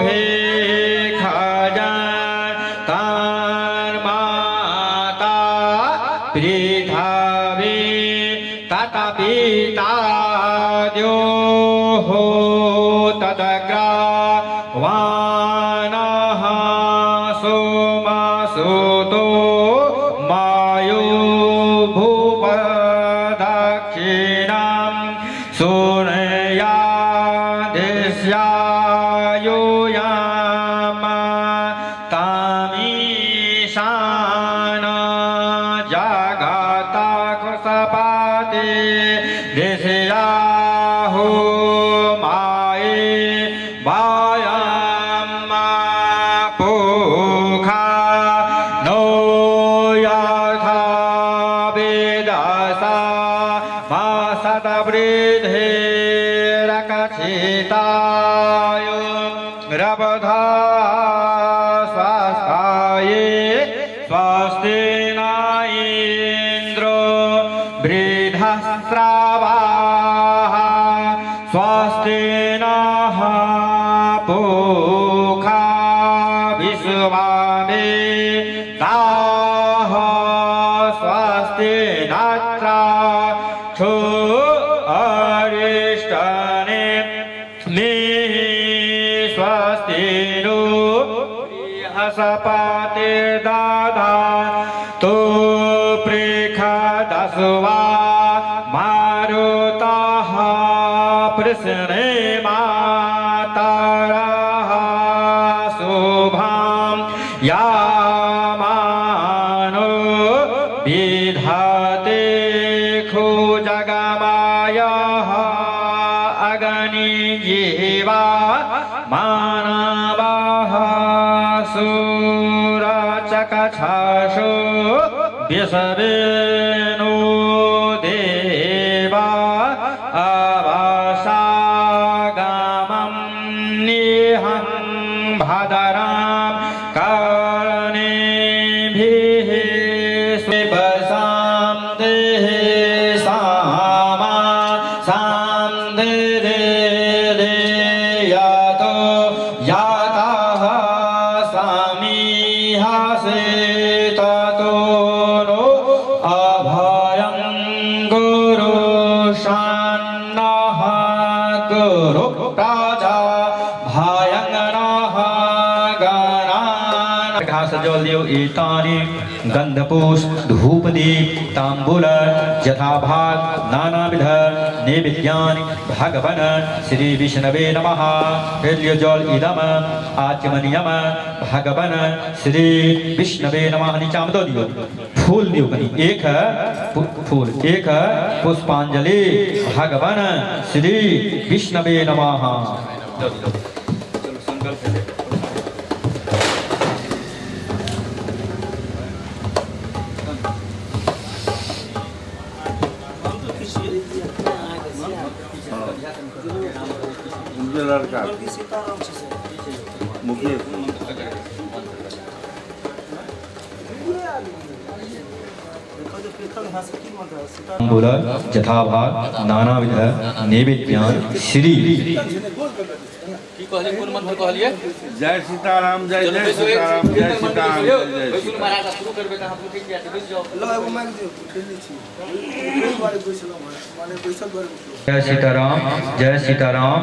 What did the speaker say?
भिखजा तार माता पृथ्वी तथा पिता द्यो हो तदग्रवाणः सोमसुतो मायो भूपदक्षिणां सूर्यादिस्यायुयाम तामीशान जगतकुसपाति दिशयाहु माये वायम पुखा नो यथा वेदसा मासतवृद्धिरकथिताय रवधा स्वास्थाये स्वस्ति न इन्द्रो वृद्धस्रावाः स्वस्ति नः पूषा विश्ववेदाः स्वस्ति नक्षत्रो अरिष्टनेमिः स्वस्ति नो बृहस्पतिर्दधातु पृषदस्वा मारुतः पृश्ने मातरः शुभां यामानो विधते खुजगमायः अग्निजीवा मानवः सुरचकक्षसो विश्वेनो देवा अवसागमं निहं भदरां कर्णेभिः शिवसां देहे सामा सान्दिरे देयातो यातः समीहसे ततो नो अभयं गुरु शान्नः गुरु राजा भयं नः गणान् घास जल देव एतानि गंधपूष धूपदीप तांबूल यथाभाग नानाविध नैवेद्यानि भगवन श्री विष्णवे नमः जल इदम आचमनियम भगवन श्री विष्णवे नमः नीचाम दो दियो फूल दियो कनी एक फूल एक पुष्पांजलि भगवन श्री विष्णवे नमः चलो संकल्प लड़का मुकेश बोला यथाभाग नानाविध नैवेद्यानि श्री जय सीताराम जय जय सीताराम जय सीताराम जय सीताराम जय सीताराम।